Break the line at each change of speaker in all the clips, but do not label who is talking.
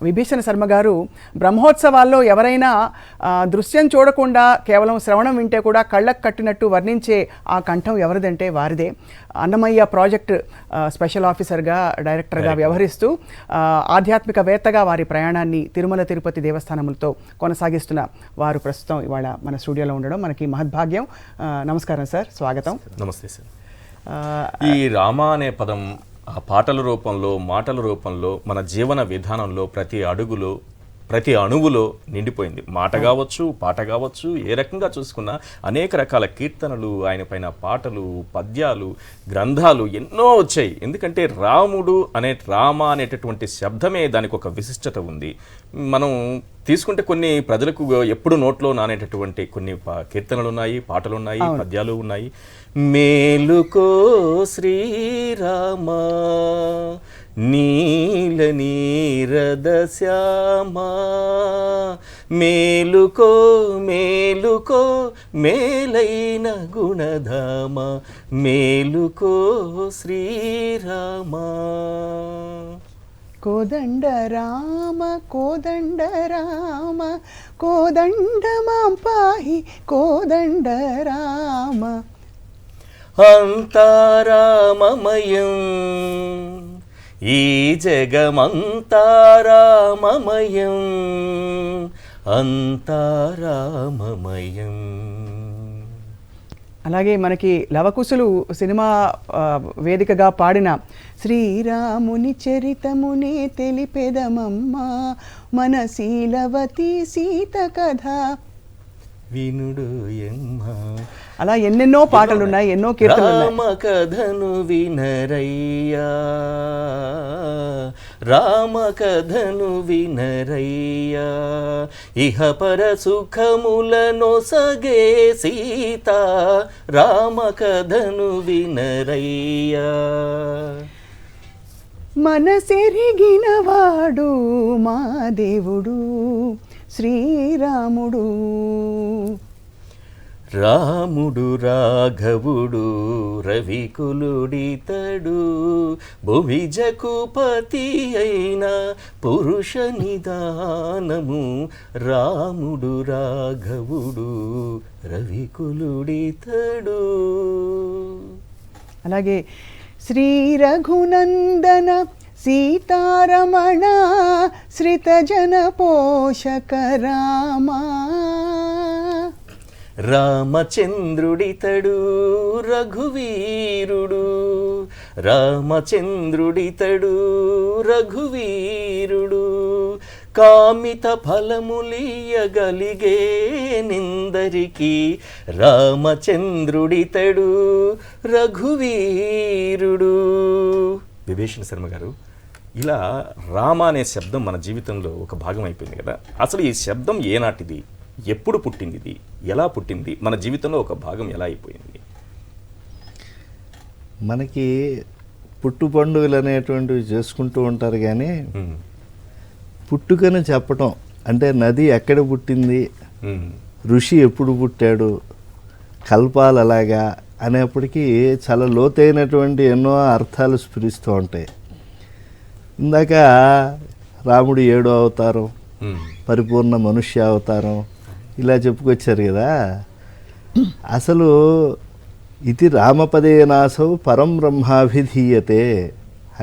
విభీషణ శర్మ గారు బ్రహ్మోత్సవాల్లో ఎవరైనా దృశ్యం చూడకుండా కేవలం శ్రవణం వింటే కూడా కళ్ళకు కట్టినట్టు వర్ణించే ఆ కంఠం ఎవరిదంటే వారిదే. అన్నమయ్య ప్రాజెక్ట్ స్పెషల్ ఆఫీసర్గా డైరెక్టర్గా వ్యవహరిస్తూ ఆధ్యాత్మికవేత్తగా వారి ప్రయాణాన్ని తిరుమల తిరుపతి దేవస్థానములతో కొనసాగిస్తున్న వారు ప్రస్తుతం ఇవాళ మన స్టూడియోలో ఉండడం మనకి మహద్భాగ్యం. నమస్కారం సార్, స్వాగతం.
నమస్తే సార్. ఈ రామ అనే పదం పాటల రూపంలో, మాటల రూపంలో, మన జీవన విధానంలో ప్రతి అడుగులో, ప్రతి అణువులో నిండిపోయింది. మాట కావచ్చు, పాట కావచ్చు, ఏ రకంగా చూసుకున్నా అనేక రకాల కీర్తనలు, ఆయన పైన పాటలు, పద్యాలు, గ్రంథాలు ఎన్నో వచ్చాయి. ఎందుకంటే రాముడు రామ అనేటటువంటి శబ్దమే దానికి ఒక విశిష్టత ఉంది. మనం తీసుకుంటే కొన్ని ప్రజలకు ఎప్పుడు నోట్లో నానేటటువంటి కొన్ని కీర్తనలు ఉన్నాయి, పాటలు ఉన్నాయి, పద్యాలు ఉన్నాయి. మేలుకో శ్రీరామ నీల నీరద శ్యామ, మేలుకో మేలుకో మేలైన గుణధామ, మేలుకో శ్రీరామ.
కోదండ రామ కోదండ రామ కోదండమాం పాహి కోదండ రామ.
అంతారామమయం ఈ జగమంతారామమయం, అంతారామమయం.
అలాగే మనకి లవకుశులు సినిమా వేదికగా పాడిన శ్రీరాముని చరితమునే తెలిపెదమమ్మా మన శీలవతి సీత కథ
వినుడు ఎమ్మ,
అలా ఎన్నెన్నో పాటలున్నాయి, ఎన్నో కీర్తనలు.
రామ కథను వినరయ్యా, రామ కథను వినరయ్యా, ఇహపర సుఖములను సగే సీత, రామ కథను వినరయ్యా.
మనసెరిగినవాడు మా దేవుడు శ్రీరాముడు,
రాముడు రాఘవుడు రవికులుడితడు, భువిజకుపతి అయిన పురుష నిదానము, రాముడు రాఘవుడు రవికులుడితడు.
అలాగే శ్రీ రఘునందన సీతారమణ శ్రితజన పోషక రామా,
రామచంద్రుడితడు రఘువీరుడు, రామచంద్రుడితడు రఘువీరుడు, కామిత ఫలములియగలిగే నిందరికి, రామచంద్రుడితడు రఘువీరుడు. విభీషణ శర్మ గారు, ఇలా రామ అనే శబ్దం మన జీవితంలో ఒక భాగం అయిపోయింది కదా. అసలు ఈ శబ్దం ఏనాటిది, ఎప్పుడు పుట్టింది, ఇది ఎలా పుట్టింది, మన జీవితంలో ఒక భాగం ఎలా అయిపోయింది?
మనకి పుట్టు పండుగలు అనేటువంటివి చేసుకుంటూ ఉంటారు, కానీ పుట్టుకని చెప్పటం అంటే నది ఎక్కడ పుట్టింది, ఋషి ఎప్పుడు పుట్టాడు, కల్పాలు అలాగా అనేప్పటికీ చాలా లోతైనటువంటి ఎన్నో అర్థాలు స్ఫురిస్తూ ఉంటాయి. ఇందాక రాముడు 7వ అవతారం, పరిపూర్ణ మనుష్య అవతారం ఇలా చెప్పుకొచ్చారు కదా. అసలు ఇది రామపదేనాసౌ పరం బ్రహ్మాభిధీయతే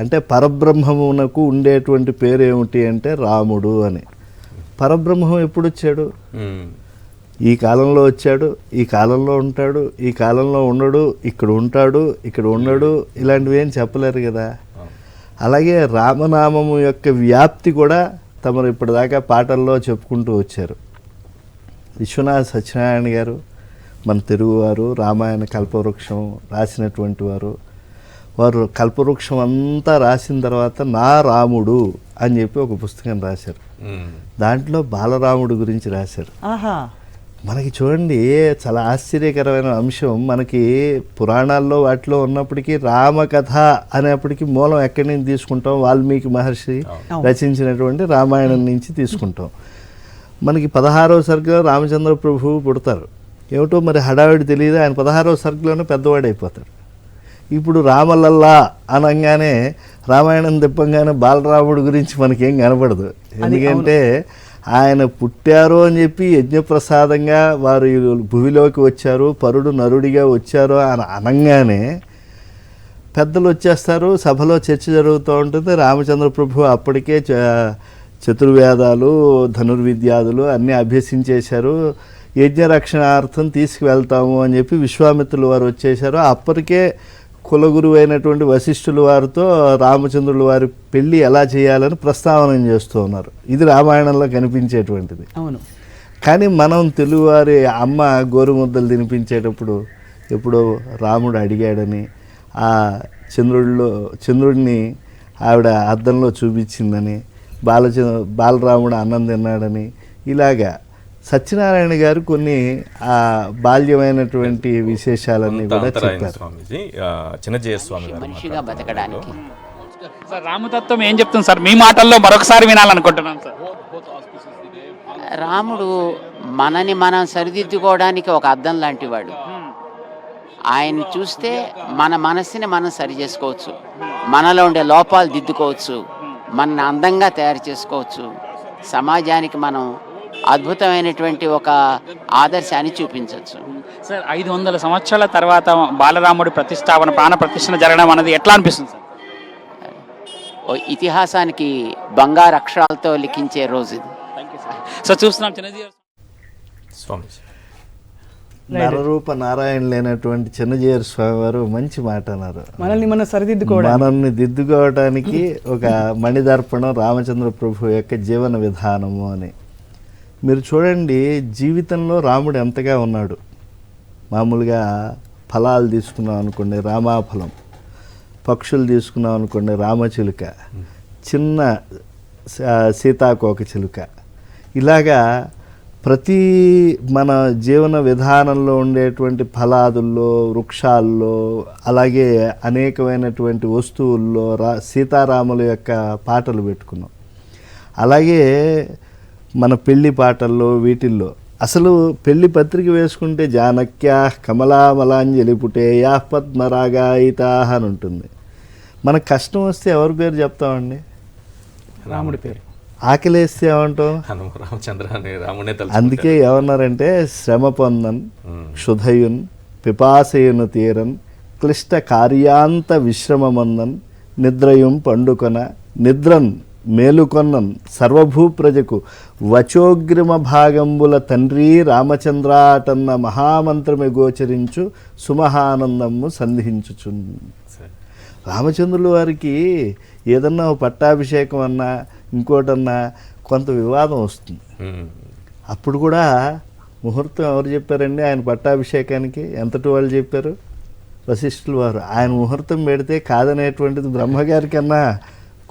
అంటే పరబ్రహ్మమునకు ఉండేటువంటి పేరు ఏమిటి అంటే రాముడు అని. పరబ్రహ్మం ఎప్పుడు వచ్చాడు? ఈ కాలంలో వచ్చాడు, ఈ కాలంలో ఉంటాడు, ఈ కాలంలో ఉండడు, ఇక్కడ ఉంటాడు, ఇక్కడ ఉండడు, ఇలాంటివి ఏం చెప్పలేరు కదా. అలాగే రామనామము యొక్క వ్యాప్తి కూడా తమరు ఇప్పటిదాకా పాటల్లో చెప్పుకుంటూ వచ్చారు. విశ్వనాథ సత్యనారాయణ గారు మన తెలుగువారు, రామాయణ కల్పవృక్షం రాసినటువంటి వారు. వారు కల్పవృక్షం అంతా రాసిన తర్వాత నా రాముడు అని చెప్పి ఒక పుస్తకం రాశారు. దాంట్లో బాలరాముడు గురించి రాశారు. మనకి చూడండి చాలా ఆశ్చర్యకరమైన అంశం, మనకి పురాణాల్లో వాటిలో ఉన్నప్పటికీ రామకథ అనేప్పటికీ మూలం ఎక్కడి నుంచి తీసుకుంటాం? వాల్మీకి మహర్షి రచించినటువంటి రామాయణం నుంచి తీసుకుంటాం. మనకి 16వ సర్గలో రామచంద్ర ప్రభువు పుడతారు. ఏమిటో మరి హడావిడి తెలియదు, ఆయన 16వ సర్గలోనే పెద్దవాడు అయిపోతాడు. ఇప్పుడు రామలల్లా అనగానే రామాయణం తిప్పంగానే బాలరాముడి గురించి మనకేం కనపడదు. ఎందుకంటే ఆయన పుట్టారు అని చెప్పి యజ్ఞప్రసాదంగా వారు ఈ భూమిలోకి వచ్చారు, పరుడు నరుడిగా వచ్చారు అని అనగానే పెద్దలు వచ్చేస్తారు, సభలో చర్చ జరుగుతూ ఉంటుంది. రామచంద్ర ప్రభు అప్పటికే చతుర్వేదాలు ధనుర్విద్యాదులు అన్నీ అభ్యసించేశారు, యజ్ఞరక్షణార్థం తీసుకువెళ్తాము అని చెప్పి విశ్వామిత్రులు వారు వచ్చేశారు. అప్పటికే కులగురువు అయినటువంటి వశిష్ఠుల వారితో రామచంద్రుల వారి పెళ్ళి ఎలా చేయాలని ప్రస్తావన చేస్తూ ఉన్నారు. ఇది రామాయణంలో కనిపించేటువంటిది.
అవును.
కానీ మనం తెలుగువారి అమ్మ గోరుముద్దలు తినిపించేటప్పుడు ఎప్పుడో రాముడు అడిగాడని, ఆ చంద్రుడిని ఆవిడ అద్దంలో చూపించిందని, బాలరాముడు అన్నం తిన్నాడని, ఇలాగా సత్యనారాయణ గారు కొన్ని ఆ బాల్యమైనటువంటి విశేషాలన్నీ కూడా చెప్పారు.
స్వామీజీ చిన్నజయ స్వామి గారు
మనిషిగా బతకడానికి
సార్ రామతత్వం ఏం చెప్తుంది సార్? మీ మాటల్లో మరొకసారి వినాలనుకుంటున్నాను సార్.
రాముడు మనని మనం సరిదిద్దుకోవడానికి ఒక అద్దం లాంటి వాడు. ఆయన చూస్తే మన మనస్సుని మనం సరి చేసుకోవచ్చు, మనలో ఉండే లోపాలు దిద్దుకోవచ్చు, మనని అందంగా తయారు చేసుకోవచ్చు, సమాజానికి మనం అద్భుతమైనటువంటి ఒక ఆదర్శాన్ని చూపించవచ్చు.
సార్ 500 సంవత్సరాల తర్వాత బాలరాముడి ప్రతిష్టాపన ప్రాణ ప్రతిష్ఠన జరగడం అనేది ఎట్లా అనిపిస్తుంది సార్?
ఓ ఇతిహాసానికి బంగారు అక్షరాలతో లిఖించే రోజు ఇది.
సో చూస్తున్నాం చిన్నజీవి
స్వామీజీ
నరరూప నారాయణ లేనటువంటి చిన్నజీయర్ స్వామి వారు మంచి మాట అన్నారు. మనల్ని దిద్దుకోవడానికి ఒక మణిదర్పణం రామచంద్ర ప్రభు యొక్క జీవన విధానము అని. మీరు చూడండి, జీవితంలో రాముడు ఎంతగా ఉన్నాడు. మామూలుగా ఫలాలు తీసుకున్నాం అనుకోండి రామాఫలం, పక్షులు తీసుకున్నాం అనుకోండి రామచిలుక, చిన్న సీతాకోక చిలుక, ఇలాగా ప్రతి మన జీవన విధానంలో ఉండేటువంటి ఫలాదుల్లో, వృక్షాల్లో, అలాగే అనేకమైనటువంటి వస్తువుల్లో సీతారాముల యొక్క పాటలు పెట్టుకున్నాం. అలాగే మన పెళ్లి పాటల్లో వీటిల్లో అసలు పెళ్లి పత్రిక వేసుకుంటే జానక్యా కమలామలాంజలి పుటేయా పద్మరాగాయితాహ అని ఉంటుంది. మనకు కష్టం వస్తే ఎవరి పేరు చెప్తామండి?
రాముడి పేరు.
ఆకలేస్తే ఏమంటాం?
రామచంద్ర అని రామునే.
అందుకే ఏమన్నారంటే శ్రమ పొందన్ క్షుధయున్ పిపాసయును తీరన్ క్లిష్ట కార్యాంత విశ్రమమందన్ నిద్రయుం పండుకొన నిద్రన్ మేలుకొన్నన్ సర్వభూప్రజకు వచోగ్రిమ భాగంబుల తండ్రి రామచంద్రాటన్న మహామంత్రమే గోచరించు సుమహానందము సంధించుచు. రామచంద్రుల వారికి ఏదన్నా పట్టాభిషేకం అన్నా ఇంకోటన్నా కొంత వివాదం వస్తుంది. అప్పుడు కూడా ముహూర్తం ఎవరు చెప్పారండి ఆయన పట్టాభిషేకానికి? ఎంతటి వాళ్ళు చెప్పారు? వశిష్ఠుల వారు. ఆయన ముహూర్తం పెడితే కాదనేటువంటిది బ్రహ్మగారి కన్నా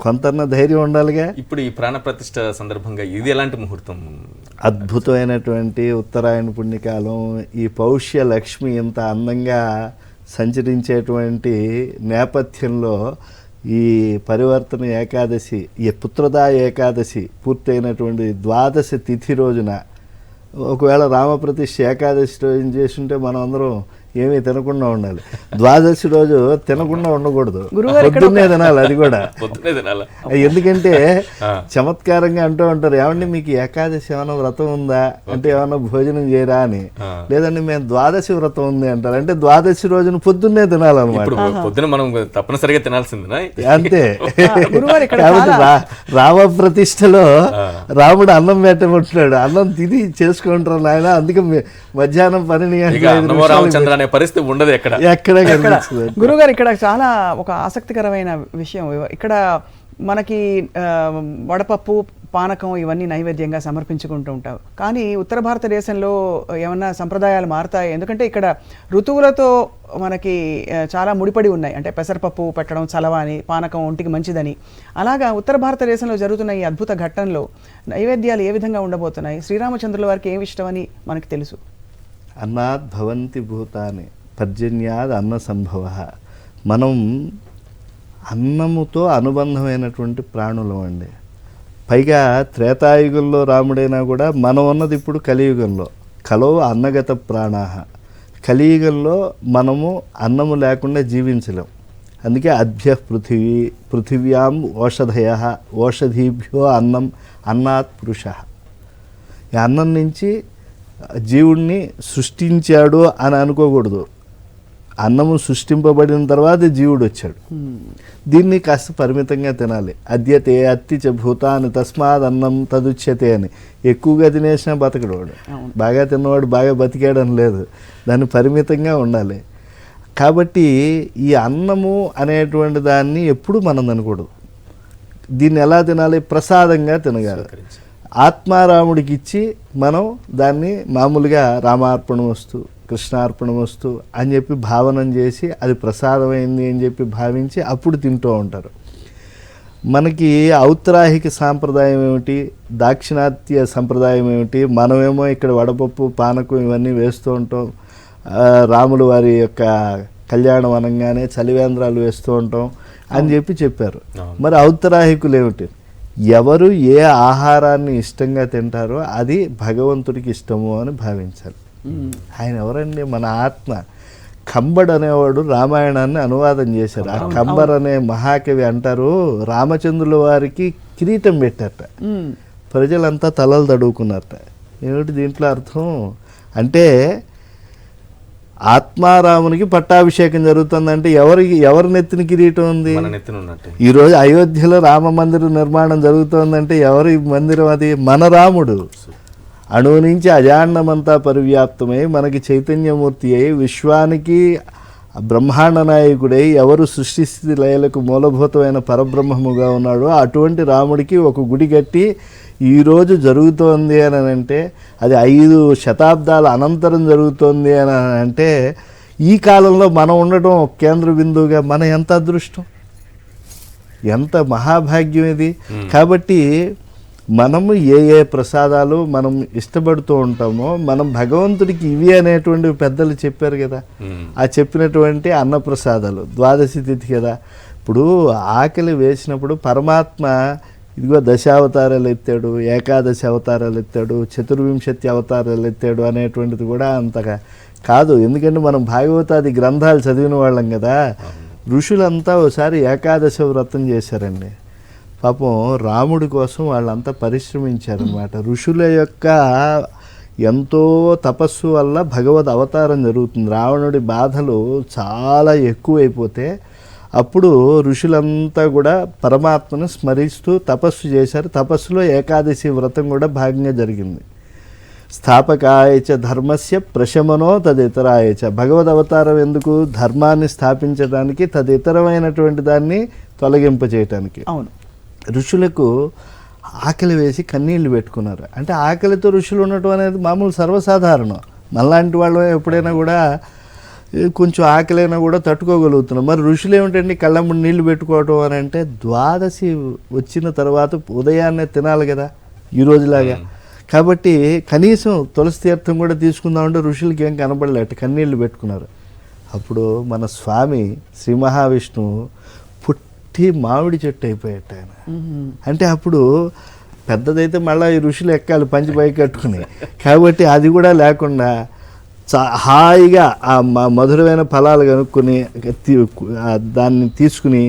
కొంతన్న ధైర్యం ఉండాలిగా.
ఇప్పుడు ఈ ప్రాణ ప్రతిష్ఠ సందర్భంగా ఇది ఎలాంటి ముహూర్తం?
అద్భుతమైనటువంటి ఉత్తరాయణ పుణ్యకాలం. ఈ పౌష్య లక్ష్మి ఇంత అందంగా సంచరించేటువంటి నేపథ్యంలో ఈ పరివర్తన ఏకాదశి, ఈ పుత్రదా ఏకాదశి పూర్తయినటువంటి ద్వాదశి తిథి రోజున, ఒకవేళ రామప్రతిష్ఠ ఏకాదశి రోజున చేస్తుంటే మనం అందరం ఏమీ తినకుండా ఉండాలి. ద్వాదశి రోజు తినకుండా ఉండకూడదు, పొద్దున్నే తినాలి. అది కూడా ఎందుకంటే చమత్కారంగా అంటూ ఉంటారు, ఏమండి మీకు ఏకాదశి ఏమైనా వ్రతం ఉందా అంటే ఏమైనా భోజనం చేయరా అని. లేదండి మేము ద్వాదశి వ్రతం ఉంది అంటారు. అంటే ద్వాదశి రోజున పొద్దున్నే తినాలన్నమాట.
పొద్దున మనం తప్పనిసరిగా తినాల్సిందే
అంతే. కాబట్టి రామ ప్రతిష్టలో రాముడు అన్నం పెట్టమంటున్నాడు, అన్నం తిని చేసుకుంటారు నాయన. అందుకే మధ్యాహ్నం 12
పరిస్థితి ఉండదు ఎక్కడ.
గురుగారు ఇక్కడ చాలా ఒక ఆసక్తికరమైన విషయం. ఇక్కడ మనకి వడపప్పు, పానకం ఇవన్నీ నైవేద్యంగా సమర్పించుకుంటూ ఉంటాం. కానీ ఉత్తర భారతదేశంలో ఏమన్నా సంప్రదాయాలు మారుతాయి? ఎందుకంటే ఇక్కడ ఋతువులతో మనకి చాలా ముడిపడి ఉన్నాయి. అంటే పెసరపప్పు పెట్టడం చలవ అని, పానకం ఒంటికి మంచిదని. అలాగా ఉత్తర భారతదేశంలో జరుగుతున్న ఈ అద్భుత ఘట్టంలో నైవేద్యాలు ఏ విధంగా ఉండబోతున్నాయి? శ్రీరామచంద్రుల వారికి ఏమి ఇష్టమని మనకు తెలుసు.
అన్నాద్ భవంతి భూతాని పర్జన్యాద్ అన్న సంభవ. మనం అన్నముతో అనుబంధమైనటువంటి ప్రాణులం అండి. పైగా త్రేతాయుగంలో రాముడైనా కూడా మనం ఉన్నది ఇప్పుడు కలియుగంలో. కలో అన్నగత ప్రాణాహ. కలియుగంలో మనము అన్నము లేకుండా జీవించలేం. అందుకే అద్భ్య పృథివ్యాం ఓషధయ ఓషధీభ్యో అన్నాత్ పురుష. ఈ అన్నం నుంచి జీవుణ్ణి సృష్టించాడు అని అనుకోకూడదు. అన్నము సృష్టింపబడిన తర్వాత జీవుడు వచ్చాడు. దీన్ని కాస్త పరిమితంగా తినాలి. అద్యతే అత్తి చ భూతాన్ని తస్మాత్ అన్నం తదుచ్యతే అని. ఎక్కువగా తినేసినా బతకడు వాడు. బాగా తిన్నవాడు బాగా బతికాడని లేదు, దాన్ని పరిమితంగా ఉండాలి. కాబట్టి ఈ అన్నము అనేటువంటి దాన్ని ఎప్పుడు మనం తినకూడదు. దీన్ని ఎలా తినాలి? ప్రసాదంగా తినగాలి. ఆత్మారాముడికి ఇచ్చి మనం దాన్ని మామూలుగా రామార్పణమస్తు కృష్ణార్పణమస్తు అని చెప్పి భావనం చేసి అది ప్రసాదమైంది అని చెప్పి భావించి అప్పుడు తింటూ ఉంటారు. మనకి ఔత్తరాహిక సాంప్రదాయం ఏమిటి, దాక్షిణాత్య సంప్రదాయం ఏమిటి? మనమేమో ఇక్కడ వడపప్పు పానకం ఇవన్నీ వేస్తూ ఉంటాం. రాముల వారి యొక్క కళ్యాణం అనగానే చలివేంద్రాలు వేస్తూ ఉంటాం అని చెప్పారు. మరి ఔత్తరాహికులు ఏమిటి? ఎవరు ఏ ఆహారాన్ని ఇష్టంగా తింటారో అది భగవంతుడికి ఇష్టము అని భావించాలి. ఆయన ఎవరండి? మన ఆత్మ. కంబడ్ అనేవాడు రామాయణాన్ని అనువాదం చేశారు. ఆ కంబర్ అనే మహాకవి అంటారు, రామచంద్రుల వారికి కిరీటం పెట్టారట, ప్రజలంతా తలలు తడువుకున్నారట. ఏమిటి దీంట్లో అర్థం అంటే, ఆత్మారామునికి పట్టాభిషేకం జరుగుతుందంటే ఎవరి నెత్తిన కిరీటం ఉంది? ఈరోజు అయోధ్యలో రామ మందిర నిర్మాణం జరుగుతోందంటే ఎవరి మందిరం అది? మన రాముడు. అణువు నుంచి అజాండమంతా పరివ్యాప్తమై మనకి చైతన్యమూర్తి అయి విశ్వానికి బ్రహ్మాండ నాయకుడై ఎవరు సృష్టిస్థితి లయలకు మూలభూతమైన పరబ్రహ్మముగా ఉన్నాడో అటువంటి రాముడికి ఒక గుడి కట్టి ఈరోజు జరుగుతోంది అని అంటే, అది 5 శతాబ్దాల అనంతరం జరుగుతోంది అని అంటే, ఈ కాలంలో మనం ఉండటం ఒక కేంద్ర బిందువుగా మన ఎంత అదృష్టం, ఎంత మహాభాగ్యం ఇది. కాబట్టి మనము ఏ ప్రసాదాలు మనం ఇష్టపడుతూ ఉంటామో మనం భగవంతుడికి ఇవి అనేటువంటి పెద్దలు చెప్పారు కదా. ఆ చెప్పినటువంటి అన్నప్రసాదాలు ద్వాదశి తిథి కదా. ఇప్పుడు ఆకలి వేసినప్పుడు పరమాత్మ ఇదిగో 10 అవతారాలు ఎత్తాడు, ఏకాదశి అవతారాలు ఎత్తాడు, 24 అవతారాలు ఎత్తాడు అనేటువంటిది కూడా అంతగా కాదు. ఎందుకంటే మనం భాగవతాది గ్రంథాలు చదివిన వాళ్ళం కదా. ఋషులంతా ఒకసారి ఏకాదశి వ్రతం చేశారండి. పాపం రాముడి కోసం వాళ్ళంతా పరిశ్రమించారన్నమాట. ఋషుల యొక్క ఎంతో తపస్సు వల్ల భగవద్ అవతారం జరుగుతుంది. రావణుడి బాధలు చాలా ఎక్కువైపోతే అప్పుడు ఋషులంతా కూడా పరమాత్మను స్మరిస్తూ తపస్సు చేశారు. తపస్సులో ఏకాదశి వ్రతం కూడా భాగంగా జరిగింది. స్థాపకాయచ ధర్మస్య ప్రశమనో తదితరాయచ. భగవద్ అవతారం ఎందుకు? ధర్మాన్ని స్థాపించడానికి, తదితరమైనటువంటి దాన్ని తొలగింపచేయటానికి.
అవును.
ఋషులకు ఆకలి వేసి కన్నీళ్లు పెట్టుకున్నారు. అంటే ఆకలితో ఋషులు ఉండటం అనేది మామూలు సర్వసాధారణం. మనలాంటి వాళ్ళు ఎప్పుడైనా కూడా కొంచెం ఆకలైనా కూడా తట్టుకోగలుగుతున్నాం. మరి ఋషులు ఏమిటండి కళ్ళమ్మడి నీళ్లు పెట్టుకోవటం అని అంటే, ద్వాదశి వచ్చిన తర్వాత ఉదయాన్నే తినాలి కదా ఈ రోజులాగా. కాబట్టి కనీసం తులసి తీర్థం కూడా తీసుకుందామంటే ఋషులకి ఏం కనబడలేట, కన్నీళ్లు పెట్టుకున్నారు. అప్పుడు మన స్వామి శ్రీ మహావిష్ణువు పుట్టి మామిడి చెట్టు అయిపోయాట ఆయన. అంటే అప్పుడు పెద్దదైతే మళ్ళీ ఈ ఋషులు ఎక్కాలి పంచి పై కట్టుకుని. కాబట్టి అది కూడా లేకుండా హాయిగా ఆ మధురమైన ఫలాలు కనుక్కొని దాన్ని తీసుకుని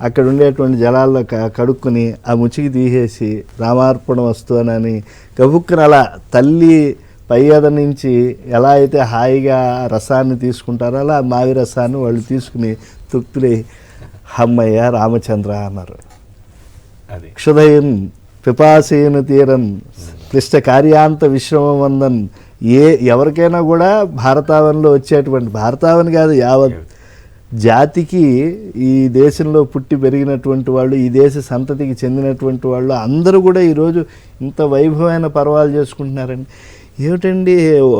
అక్కడ ఉండేటువంటి జలాల్లో కడుక్కొని ఆ ముచ్చికి తీసేసి రామార్పణ వస్తువునని గబుక్కున అలా తల్లి పయ్యద నుంచి ఎలా అయితే హాయిగా రసాన్ని తీసుకుంటారో అలా మావి రసాన్ని వాళ్ళు తీసుకుని తృప్తులై హమ్మయ్య రామచంద్ర అన్నారు. క్షుదయం పిపాసేను తీరన్ క్లిష్ట కార్యాంత విశ్రమవందన్. ఎవరికైనా కూడా భారతావనిలో వచ్చేటువంటి, భారతావని కాదు యావత్ జాతికి, ఈ దేశంలో పుట్టి పెరిగినటువంటి వాళ్ళు, ఈ దేశ సంతతికి చెందినటువంటి వాళ్ళు అందరూ కూడా ఈరోజు ఇంత వైభవమైన పర్వాలు చేసుకుంటున్నారండి. ఏమిటండి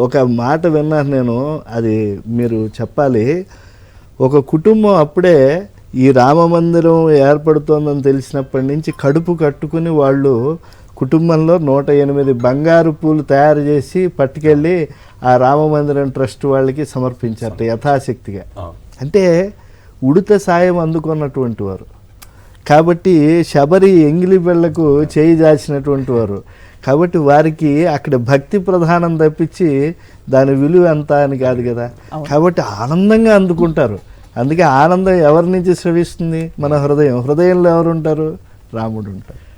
ఒక మాట విన్నాను నేను, అది మీరు చెప్పాలి. ఒక కుటుంబం అప్పుడే ఈ రామ మందిరం ఏర్పడుతోందని తెలిసినప్పటి నుంచి కడుపు కట్టుకుని వాళ్ళు కుటుంబంలో 108 బంగారు పూలు తయారు చేసి పట్టుకెళ్ళి ఆ రామమందిరం ట్రస్ట్ వాళ్ళకి సమర్పించారట యథాశక్తిగా. అంటే ఉడత సాయం అందుకున్నటువంటి వారు. కాబట్టి శబరి ఎంగిలి బిళ్ళకు చేయి జాచినటువంటి వారు. కాబట్టి వారికి అక్కడ భక్తి ప్రధానం తప్పించి దాని విలువ ఎంత అని కాదు కదా. కాబట్టి ఆనందంగా అందుకుంటారు. అందుకే ఆనందం ఎవరి నుంచి స్రవిస్తుంది? మన హృదయంలో ఎవరు ఉంటారు? రాముడు ఉంటారు.